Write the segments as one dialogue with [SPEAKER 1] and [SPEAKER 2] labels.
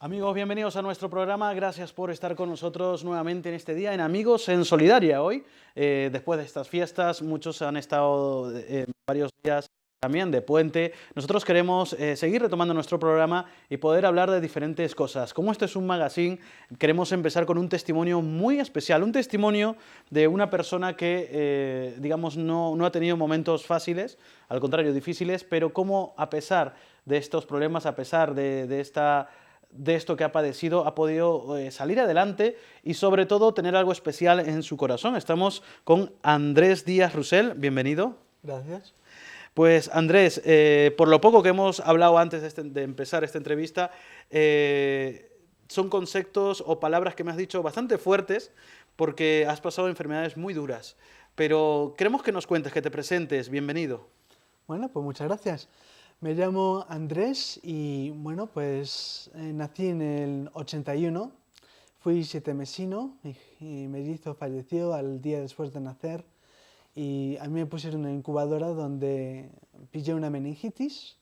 [SPEAKER 1] Amigos, bienvenidos a nuestro programa. Gracias por estar con nosotros nuevamente en este día en Amigos en Solidaria hoy. Después de estas fiestas, muchos han estado varios días también de puente. Nosotros queremos seguir retomando nuestro programa y poder hablar de diferentes cosas. Como este es un magazine, queremos empezar con un testimonio muy especial, un testimonio de una persona que, digamos, no ha tenido momentos fáciles, al contrario, difíciles, pero cómo a pesar de estos problemas, a pesar de esto que ha padecido, ha podido salir adelante y sobre todo tener algo especial en su corazón. Estamos con Andrés Díaz Rusell, bienvenido.
[SPEAKER 2] Gracias.
[SPEAKER 1] Pues Andrés, por lo poco que hemos hablado antes de empezar esta entrevista, son conceptos o palabras que me has dicho bastante fuertes porque has pasado enfermedades muy duras, pero queremos que nos cuentes, que te presentes, bienvenido.
[SPEAKER 2] Bueno, pues muchas gracias. Me llamo Andrés y bueno, pues nací en el 81, fui sietemesino, mi mellizo falleció al día después de nacer y a mí me pusieron en una incubadora donde pillé una meningitis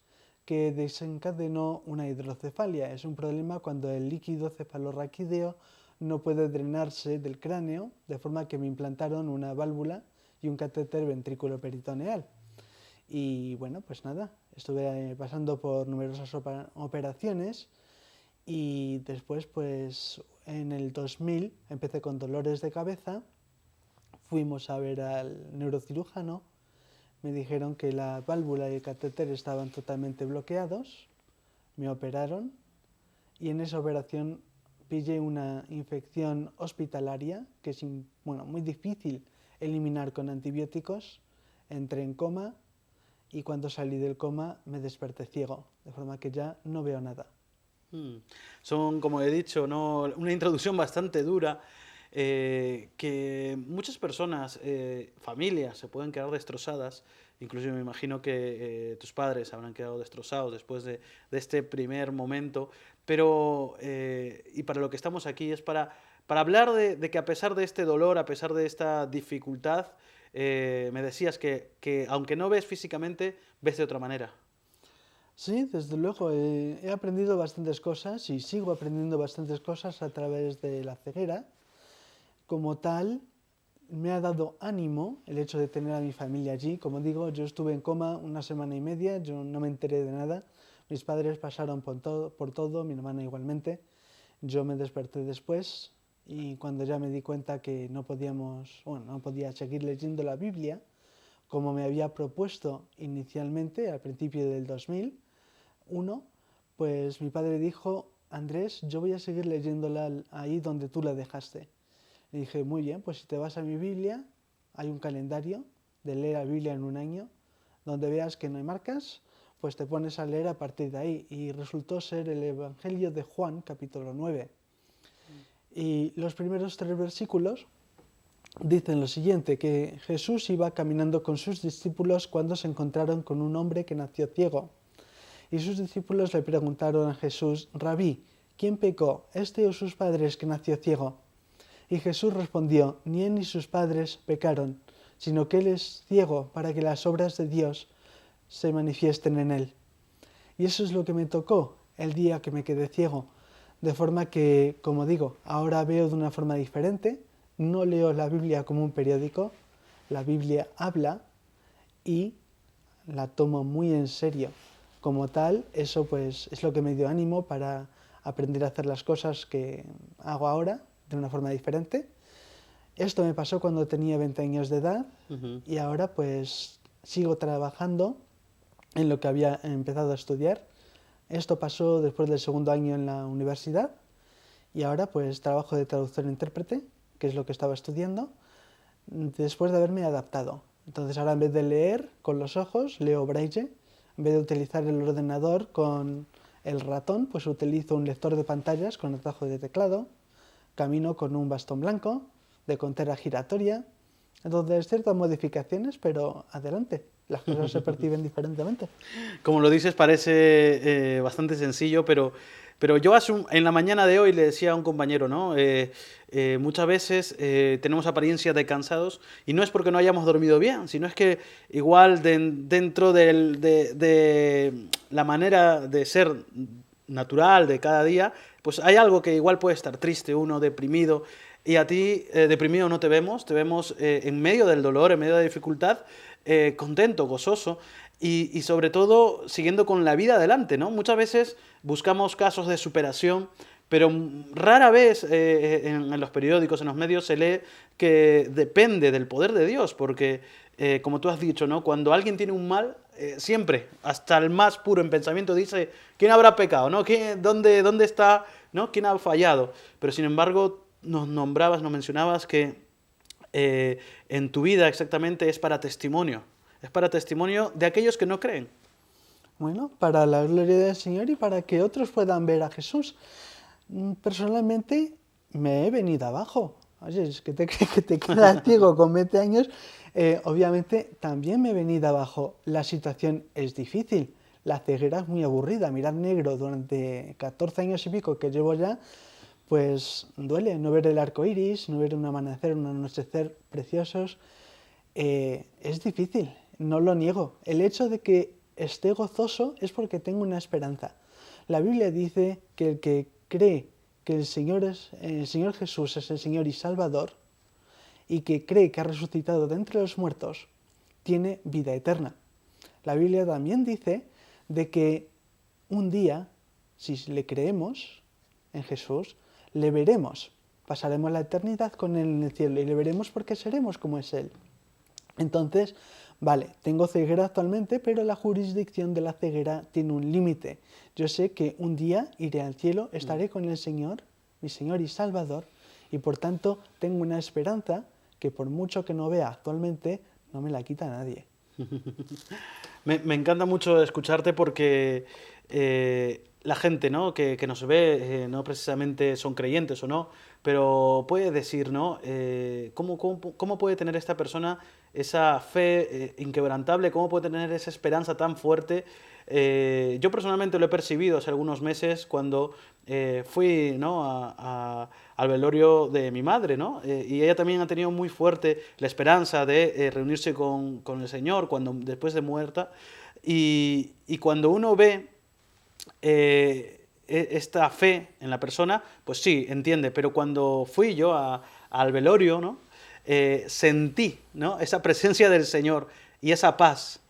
[SPEAKER 2] que desencadenó una hidrocefalia. Es un problema cuando el líquido cefalorraquídeo no puede drenarse del cráneo, de forma que me implantaron una válvula y un catéter ventrículo-peritoneal. Y bueno, pues nada, estuve pasando por numerosas operaciones y después pues en el 2000 empecé con dolores de cabeza, fuimos a ver al neurocirujano, me dijeron que la válvula y el catéter estaban totalmente bloqueados, me operaron y en esa operación pillé una infección hospitalaria que es muy difícil eliminar con antibióticos, entré en coma y cuando salí del coma me desperté ciego, de forma que ya no veo nada.
[SPEAKER 1] Son, como he dicho, ¿no?, una introducción bastante dura, que muchas personas, familias, se pueden quedar destrozadas. Incluso me imagino que tus padres habrán quedado destrozados después de este primer momento. Pero, y para lo que estamos aquí es para hablar de que a pesar de este dolor, a pesar de esta dificultad, me decías que aunque no ves físicamente, ves de otra manera.
[SPEAKER 2] Sí, desde luego, he aprendido bastantes cosas y sigo aprendiendo bastantes cosas a través de la ceguera. Como tal, me ha dado ánimo el hecho de tener a mi familia allí. Como digo, yo estuve en coma una semana y media, yo no me enteré de nada. Mis padres pasaron por todo, mi hermana igualmente. Yo me desperté después y cuando ya me di cuenta que no podía seguir leyendo la Biblia, como me había propuesto inicialmente al principio del 2001, pues mi padre dijo: Andrés, yo voy a seguir leyéndola ahí donde tú la dejaste. Le dije: muy bien, pues si te vas a mi Biblia, hay un calendario de leer la Biblia en un año, donde veas que no hay marcas, pues te pones a leer a partir de ahí. Y resultó ser el Evangelio de Juan, capítulo 9. Y los primeros 3 versículos dicen lo siguiente, que Jesús iba caminando con sus discípulos cuando se encontraron con un hombre que nació ciego. Y sus discípulos le preguntaron a Jesús: Rabí, ¿quién pecó, este o sus padres, que nació ciego? Y Jesús respondió: ni él ni sus padres pecaron, sino que él es ciego para que las obras de Dios se manifiesten en él. Y eso es lo que me tocó el día que me quedé ciego. De forma que, como digo, ahora veo de una forma diferente. No leo la Biblia como un periódico, la Biblia habla y la tomo muy en serio. Como tal, eso pues es lo que me dio ánimo para aprender a hacer las cosas que hago ahora de una forma diferente. Esto me pasó cuando tenía 20 años de edad y ahora pues sigo trabajando en lo que había empezado a estudiar. Esto pasó después del segundo año en la universidad y ahora pues trabajo de traductor e intérprete, que es lo que estaba estudiando, después de haberme adaptado. Entonces ahora en vez de leer con los ojos, leo braille. En vez de utilizar el ordenador con el ratón, pues utilizo un lector de pantallas con atajo de teclado. Camino con un bastón blanco, de contera giratoria. Entonces ciertas modificaciones, pero adelante. Las cosas se perciben diferentemente.
[SPEAKER 1] Como lo dices, parece bastante sencillo, pero yo en la mañana de hoy le decía a un compañero, ¿no? Muchas veces tenemos apariencia de cansados y no es porque no hayamos dormido bien, sino es que igual dentro de la manera de ser natural de cada día, pues hay algo que igual puede estar triste, uno deprimido, y a ti deprimido no te vemos en medio del dolor, en medio de la dificultad, contento, gozoso, y sobre todo siguiendo con la vida adelante, ¿no? Muchas veces buscamos casos de superación, pero rara vez en los periódicos, en los medios, se lee que depende del poder de Dios, porque, como tú has dicho, ¿no? Cuando alguien tiene un mal, siempre, hasta el más puro en pensamiento, dice, ¿quién habrá pecado? ¿No? ¿Dónde está? ¿No? ¿Quién ha fallado? Pero sin embargo, nos mencionabas que en tu vida exactamente es para testimonio de aquellos que no creen.
[SPEAKER 2] Bueno, para la gloria del Señor y para que otros puedan ver a Jesús. Personalmente me he venido abajo. Oye, es que te quedas ciego con 20 años. Obviamente también me he venido abajo. La situación es difícil. La ceguera es muy aburrida. Mirar negro durante 14 años y pico que llevo ya, pues duele no ver el arco iris, no ver un amanecer, un anochecer preciosos. Es difícil, no lo niego. El hecho de que esté gozoso es porque tengo una esperanza. La Biblia dice que el que cree que el Señor Jesús es el Señor y Salvador y que cree que ha resucitado de entre los muertos, tiene vida eterna. La Biblia también dice de que un día, si le creemos en Jesús, le veremos. Pasaremos la eternidad con Él en el cielo y le veremos porque seremos como es Él. Entonces, vale, tengo ceguera actualmente, pero la jurisdicción de la ceguera tiene un límite. Yo sé que un día iré al cielo, estaré con el Señor, mi Señor y Salvador, y por tanto tengo una esperanza que por mucho que no vea actualmente, no me la quita nadie.
[SPEAKER 1] Me encanta mucho escucharte porque la gente, ¿no? que nos ve no precisamente son creyentes o no, pero puede decir, ¿no? ¿Cómo puede tener esta persona esa fe inquebrantable? ¿Cómo puede tener esa esperanza tan fuerte? Yo personalmente lo he percibido hace algunos meses cuando fui, ¿no? al velorio de mi madre, ¿no? Y ella también ha tenido muy fuerte la esperanza de reunirse con el Señor después de muerta. Y cuando uno ve esta fe en la persona, pues sí, entiende. Pero cuando fui yo al velorio, ¿no? Sentí, ¿no? esa presencia del Señor y esa paz,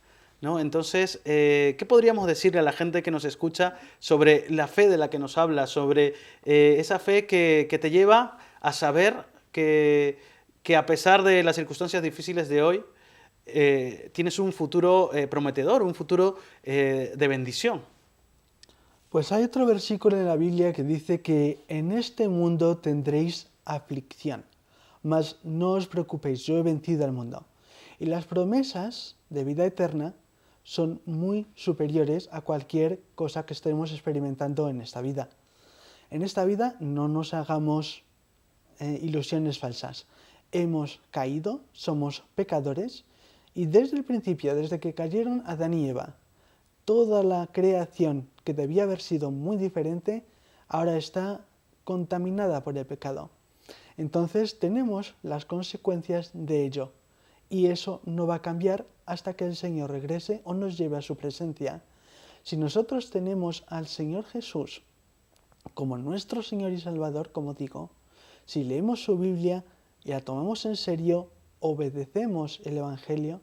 [SPEAKER 1] ¿no? Entonces, ¿qué podríamos decirle a la gente que nos escucha sobre la fe de la que nos habla, sobre esa fe que te lleva a saber que a pesar de las circunstancias difíciles de hoy, tienes un futuro prometedor, un futuro de bendición?
[SPEAKER 2] Pues hay otro versículo en la Biblia que dice que en este mundo tendréis aflicción, mas no os preocupéis, yo he vencido al mundo. Y las promesas de vida eterna son muy superiores a cualquier cosa que estemos experimentando en esta vida. En esta vida no nos hagamos ilusiones falsas. Hemos caído, somos pecadores, y desde el principio, desde que cayeron Adán y Eva, toda la creación que debía haber sido muy diferente, ahora está contaminada por el pecado. Entonces tenemos las consecuencias de ello. Y eso no va a cambiar hasta que el Señor regrese o nos lleve a su presencia. Si nosotros tenemos al Señor Jesús como nuestro Señor y Salvador, como digo, si leemos su Biblia y la tomamos en serio, obedecemos el Evangelio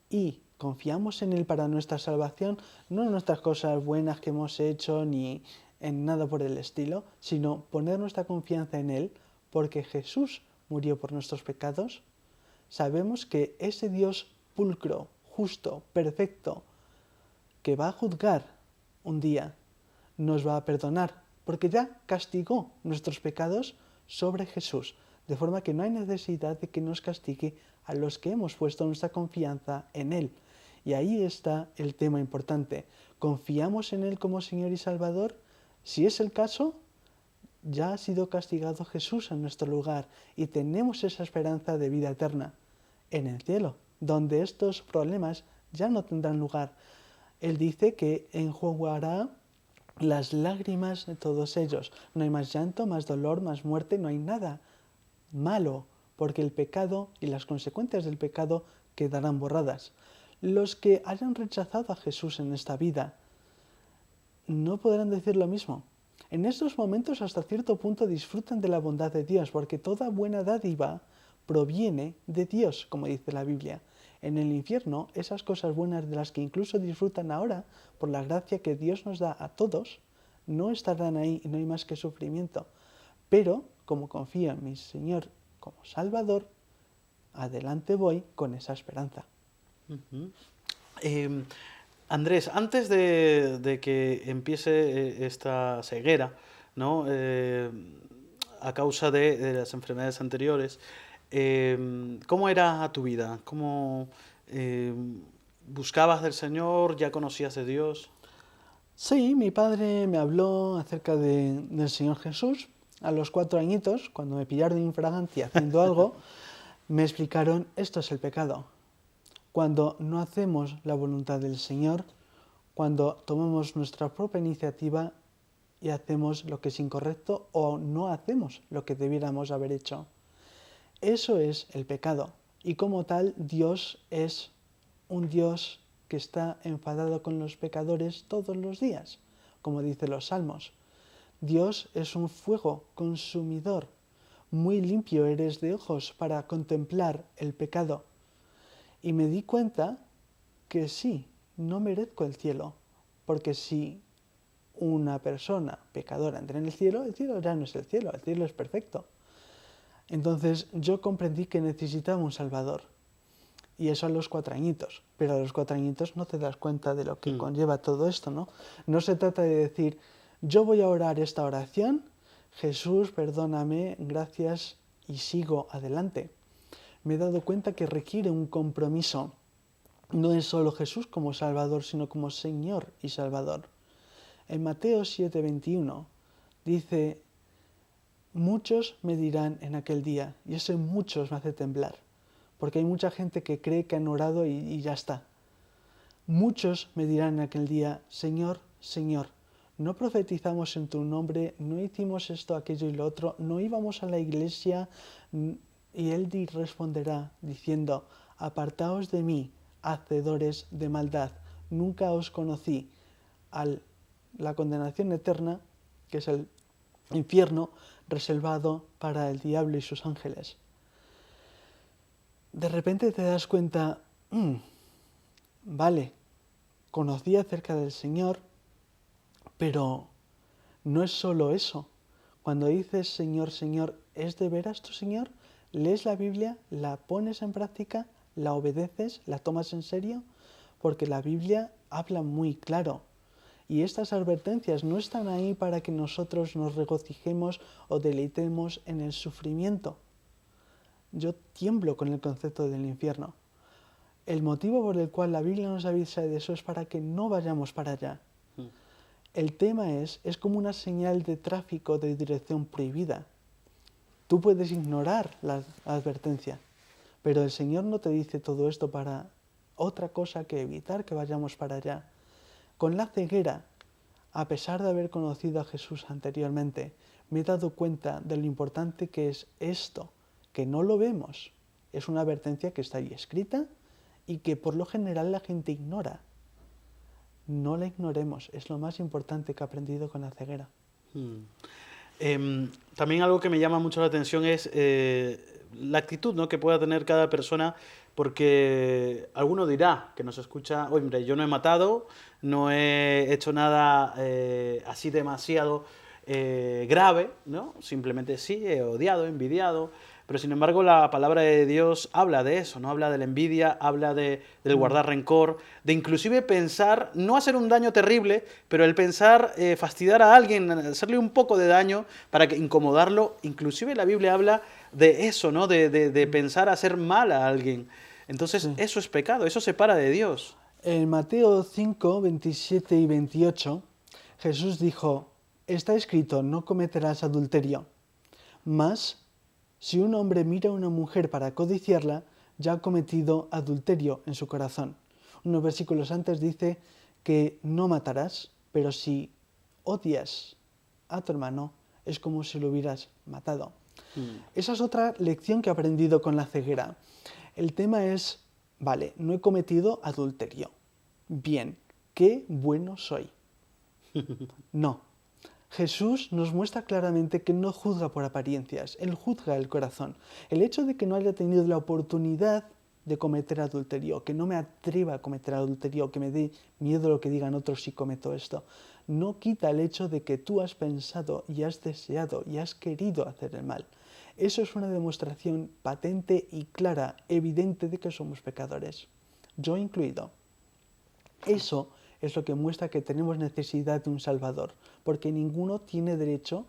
[SPEAKER 2] y confiamos en Él para nuestra salvación, no en nuestras cosas buenas que hemos hecho ni en nada por el estilo, sino poner nuestra confianza en Él porque Jesús murió por nuestros pecados, sabemos que ese Dios pulcro, justo, perfecto, que va a juzgar un día, nos va a perdonar, porque ya castigó nuestros pecados sobre Jesús, de forma que no hay necesidad de que nos castigue a los que hemos puesto nuestra confianza en Él. Y ahí está el tema importante. ¿Confiamos en Él como Señor y Salvador? Si es el caso, ya ha sido castigado Jesús en nuestro lugar y tenemos esa esperanza de vida eterna en el cielo, donde estos problemas ya no tendrán lugar. Él dice que enjugará las lágrimas de todos ellos. No hay más llanto, más dolor, más muerte, no hay nada malo, porque el pecado y las consecuencias del pecado quedarán borradas. Los que hayan rechazado a Jesús en esta vida no podrán decir lo mismo. En estos momentos hasta cierto punto disfrutan de la bondad de Dios, porque toda buena dádiva proviene de Dios, como dice la Biblia. En el infierno, esas cosas buenas de las que incluso disfrutan ahora, por la gracia que Dios nos da a todos, no estarán ahí y no hay más que sufrimiento. Pero, como confío en mi Señor como Salvador, adelante voy con esa esperanza.
[SPEAKER 1] Ujú. Eh, Andrés, antes de que empiece esta ceguera, ¿no? A causa de las enfermedades anteriores, ¿cómo era tu vida? ¿Cómo eh, buscabas del Señor? ¿Ya conocías de Dios?
[SPEAKER 2] Sí, mi padre me habló acerca del Señor Jesús. A los 4 añitos, cuando me pillaron infraganti haciendo algo, me explicaron, esto es el pecado. Cuando no hacemos la voluntad del Señor, cuando tomamos nuestra propia iniciativa y hacemos lo que es incorrecto o no hacemos lo que debiéramos haber hecho. Eso es el pecado. Y como tal, Dios es un Dios que está enfadado con los pecadores todos los días, como dice los Salmos. Dios es un fuego consumidor. Muy limpio eres de ojos para contemplar el pecado. Y me di cuenta que sí, no merezco el cielo, porque si una persona pecadora entra en el cielo ya no es el cielo es perfecto. Entonces yo comprendí que necesitaba un Salvador. Y eso a los 4 añitos. Pero a los 4 añitos no te das cuenta de lo que conlleva todo esto, ¿no? No se trata de decir, yo voy a orar esta oración, Jesús, perdóname, gracias, y sigo adelante. Me he dado cuenta que requiere un compromiso. No es solo Jesús como Salvador, sino como Señor y Salvador. En Mateo 7:21 dice, muchos me dirán en aquel día, y ese muchos me hace temblar, porque hay mucha gente que cree que han orado y ya está. Muchos me dirán en aquel día, Señor, Señor, no profetizamos en tu nombre, no hicimos esto, aquello y lo otro, no íbamos a la iglesia. Y él responderá diciendo, apartaos de mí, hacedores de maldad, nunca os conocí. La condenación eterna, que es el infierno, reservado para el diablo y sus ángeles. De repente te das cuenta, vale, conocí acerca del Señor, pero no es solo eso. Cuando dices Señor, Señor, ¿es de veras tu Señor? ¿Lees la Biblia? ¿La pones en práctica? ¿La obedeces? ¿La tomas en serio? Porque la Biblia habla muy claro. Y estas advertencias no están ahí para que nosotros nos regocijemos o deleitemos en el sufrimiento. Yo tiemblo con el concepto del infierno. El motivo por el cual la Biblia nos avisa de eso es para que no vayamos para allá. El tema es como una señal de tráfico de dirección prohibida. Tú puedes ignorar la advertencia, pero el Señor no te dice todo esto para otra cosa que evitar que vayamos para allá. Con la ceguera, a pesar de haber conocido a Jesús anteriormente, me he dado cuenta de lo importante que es esto, que no lo vemos. Es una advertencia que está ahí escrita y que por lo general la gente ignora. No la ignoremos, es lo más importante que he aprendido con la ceguera.
[SPEAKER 1] También algo que me llama mucho la atención es la actitud, ¿no?, que pueda tener cada persona, porque alguno dirá que nos escucha, oye, hombre, yo no he matado, no he hecho nada así demasiado grave, ¿no? Simplemente sí, he odiado, he envidiado, pero sin embargo la palabra de Dios habla de eso, ¿no? Habla de la envidia, habla del guardar rencor, de inclusive pensar, no hacer un daño terrible, pero el pensar fastidiar a alguien, hacerle un poco de daño para que incomodarlo. Inclusive la Biblia habla de eso, ¿no? De pensar hacer mal a alguien. Entonces
[SPEAKER 2] Sí.
[SPEAKER 1] eso es pecado, eso separa de Dios.
[SPEAKER 2] En Mateo 5, 27 y 28, Jesús dijo, está escrito, no cometerás adulterio. Mas, si un hombre mira a una mujer para codiciarla, ya ha cometido adulterio en su corazón. Unos versículos antes dice que no matarás, pero si odias a tu hermano, es como si lo hubieras matado. Esa es otra lección que he aprendido con la ceguera. El tema es, vale, no he cometido adulterio. Bien, qué bueno soy. No, Jesús nos muestra claramente que no juzga por apariencias, Él juzga el corazón. El hecho de que no haya tenido la oportunidad de cometer adulterio, que no me atreva a cometer adulterio, que me dé miedo lo que digan otros si cometo esto, no quita el hecho de que tú has pensado y has deseado y has querido hacer el mal. Eso es una demostración patente y clara, evidente de que somos pecadores, yo incluido. Eso es lo que muestra que tenemos necesidad de un Salvador, porque ninguno tiene derecho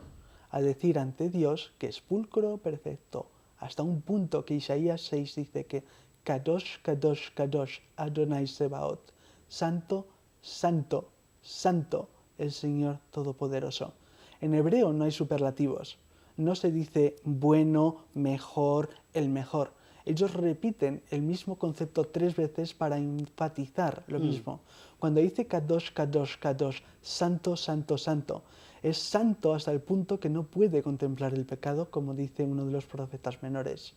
[SPEAKER 2] a decir ante Dios que es pulcro perfecto, hasta un punto que Isaías 6 dice que Kadosh, Kadosh, Kadosh, Adonai Sebaot, Santo, Santo, Santo, el Señor Todopoderoso. En hebreo no hay superlativos, no se dice bueno, mejor, el mejor. Ellos repiten el mismo concepto 3 veces para enfatizar lo mismo. Cuando dice Kadosh, Kadosh, Kadosh, Santo, Santo, Santo, es santo hasta el punto que no puede contemplar el pecado, como dice uno de los profetas menores.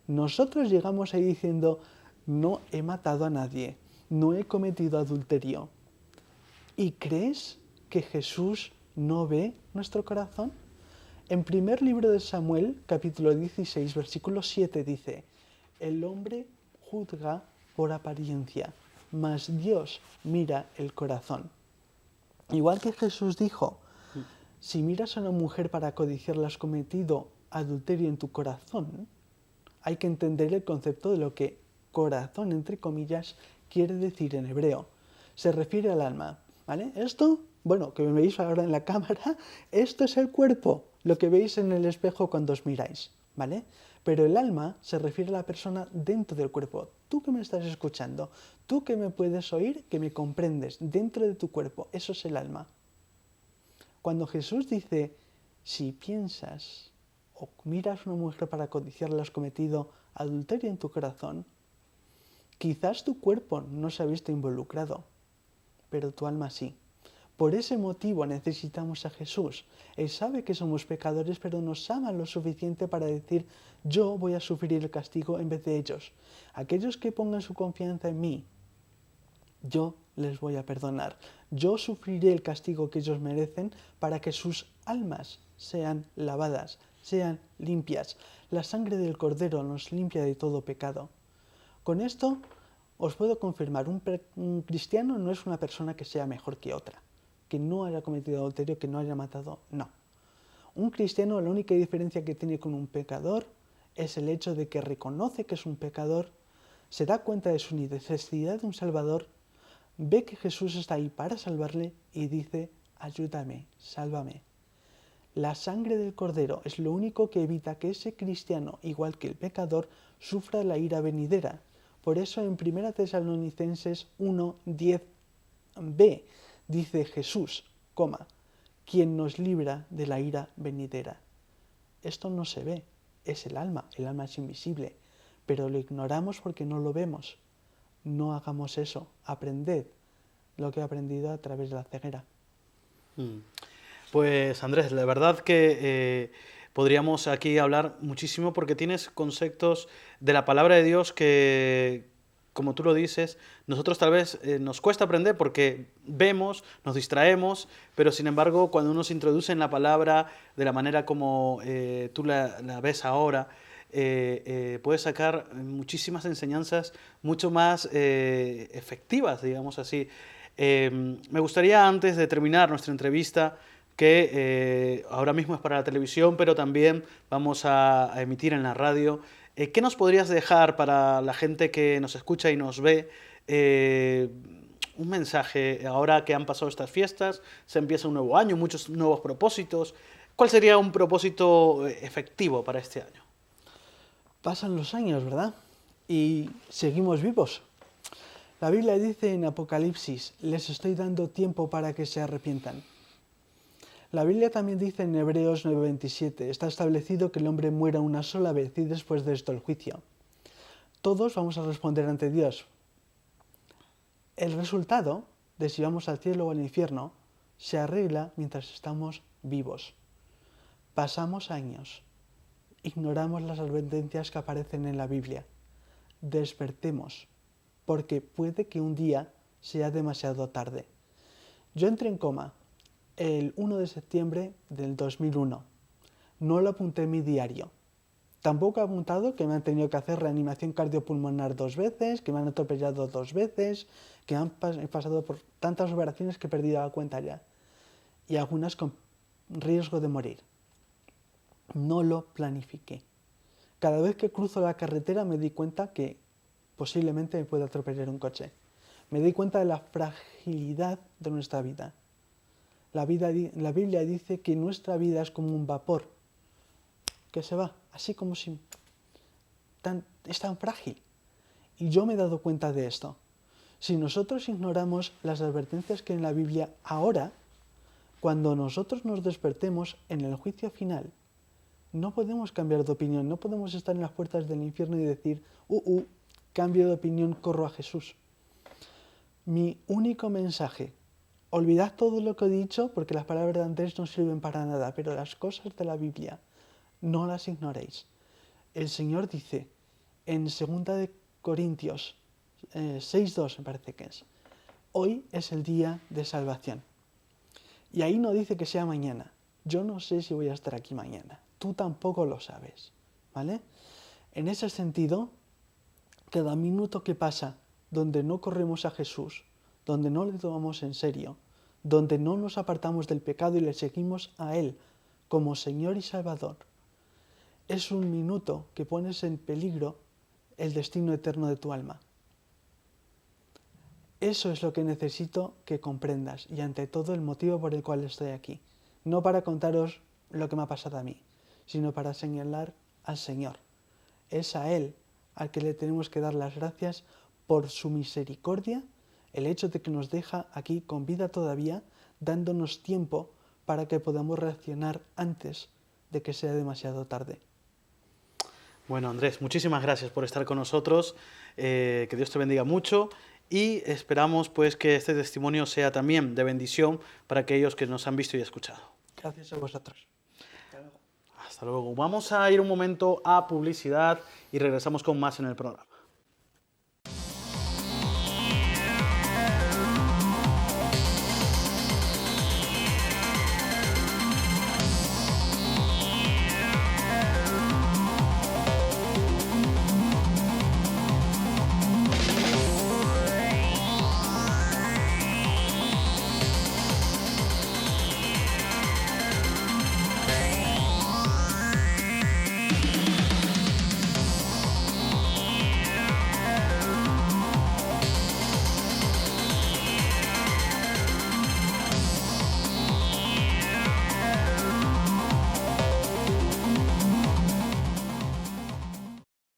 [SPEAKER 2] Nosotros llegamos ahí diciendo, no he matado a nadie, no he cometido adulterio. ¿Y crees que Jesús no ve nuestro corazón? En primer libro de Samuel, capítulo 16, versículo 7 dice, el hombre juzga por apariencia, mas Dios mira el corazón. Igual que Jesús dijo, si miras a una mujer para codiciarla has cometido adulterio en tu corazón, hay que entender el concepto de lo que corazón, entre comillas, quiere decir en hebreo. Se refiere al alma, ¿vale? Esto, bueno, que me veis ahora en la cámara, esto es el cuerpo, lo que veis en el espejo cuando os miráis, ¿vale? Pero el alma se refiere a la persona dentro del cuerpo. Tú que me estás escuchando, tú que me puedes oír, que me comprendes, dentro de tu cuerpo, eso es el alma. Cuando Jesús dice, si piensas o miras a una mujer para codiciarla has cometido adulterio en tu corazón, quizás tu cuerpo no se ha visto involucrado, pero tu alma sí. Por ese motivo necesitamos a Jesús. Él sabe que somos pecadores, pero nos ama lo suficiente para decir, yo voy a sufrir el castigo en vez de ellos. Aquellos que pongan su confianza en mí, yo les voy a perdonar. Yo sufriré el castigo que ellos merecen para que sus almas sean lavadas, sean limpias. La sangre del Cordero nos limpia de todo pecado. Con esto os puedo confirmar, un cristiano no es una persona que sea mejor que otra, que no haya cometido adulterio, que no haya matado, no. Un cristiano, la única diferencia que tiene con un pecador es el hecho de que reconoce que es un pecador, se da cuenta de su necesidad de un Salvador, ve que Jesús está ahí para salvarle y dice, ayúdame, sálvame. La sangre del Cordero es lo único que evita que ese cristiano, igual que el pecador, sufra la ira venidera. Por eso en 1 Tesalonicenses 1:10b dice Jesús, quien nos libra de la ira venidera. Esto no se ve, es el alma es invisible, pero lo ignoramos porque no lo vemos. No hagamos eso, aprended lo que he aprendido a través de la ceguera.
[SPEAKER 1] Pues Andrés, la verdad que podríamos aquí hablar muchísimo porque tienes conceptos de la palabra de Dios que, como tú lo dices, nosotros tal vez nos cuesta aprender porque vemos, nos distraemos, pero sin embargo cuando uno se introduce en la palabra de la manera como tú la ves ahora, puedes sacar muchísimas enseñanzas mucho más efectivas, digamos así. Me gustaría, antes de terminar nuestra entrevista, que ahora mismo es para la televisión, pero también vamos a emitir en la radio, ¿qué nos podrías dejar para la gente que nos escucha y nos ve? Un mensaje, ahora que han pasado estas fiestas, se empieza un nuevo año, muchos nuevos propósitos. ¿Cuál sería un propósito efectivo para este año?
[SPEAKER 2] Pasan los años, ¿verdad? Y seguimos vivos. La Biblia dice en Apocalipsis, les estoy dando tiempo para que se arrepientan. La Biblia también dice en Hebreos 9:27, está establecido que el hombre muera una sola vez y después de esto el juicio. Todos vamos a responder ante Dios. El resultado de si vamos al cielo o al infierno se arregla mientras estamos vivos. Pasamos años, ignoramos las advertencias que aparecen en la Biblia. Despertemos, porque puede que un día sea demasiado tarde. Yo entré en coma el 1 de septiembre del 2001. No lo apunté en mi diario. Tampoco he apuntado que me han tenido que hacer reanimación cardiopulmonar 2 veces, que me han atropellado 2 veces, que he pasado por tantas operaciones que he perdido la cuenta ya. Y algunas con riesgo de morir. No lo planifiqué. Cada vez que cruzo la carretera me di cuenta que posiblemente me pueda atropellar un coche. Me di cuenta de la fragilidad de nuestra vida. La Biblia dice que nuestra vida es como un vapor que se va, así como si es tan frágil. Y yo me he dado cuenta de esto. Si nosotros ignoramos las advertencias que hay en la Biblia ahora, cuando nosotros nos despertemos en el juicio final, no podemos cambiar de opinión, no podemos estar en las puertas del infierno y decir, cambio de opinión, corro a Jesús. Mi único mensaje, olvidad todo lo que he dicho porque las palabras de Andrés no sirven para nada, pero las cosas de la Biblia no las ignoréis. El Señor dice en 2 de Corintios 6:2, me parece que es, hoy es el día de salvación. Y ahí no dice que sea mañana. Yo no sé si voy a estar aquí mañana. Tú tampoco lo sabes, ¿vale? En ese sentido, cada minuto que pasa donde no corremos a Jesús, donde no le tomamos en serio, donde no nos apartamos del pecado y le seguimos a Él como Señor y Salvador, es un minuto que pones en peligro el destino eterno de tu alma. Eso es lo que necesito que comprendas y ante todo el motivo por el cual estoy aquí. No para contaros lo que me ha pasado a mí, sino para señalar al Señor. Es a Él al que le tenemos que dar las gracias por su misericordia, el hecho de que nos deja aquí con vida todavía, dándonos tiempo para que podamos reaccionar antes de que sea demasiado tarde.
[SPEAKER 1] Bueno, Andrés, muchísimas gracias por estar con nosotros, que Dios te bendiga mucho y esperamos pues que este testimonio sea también de bendición para aquellos que nos han visto y escuchado.
[SPEAKER 2] Gracias a vosotros.
[SPEAKER 1] Hasta luego. Vamos a ir un momento a publicidad y regresamos con más en el programa.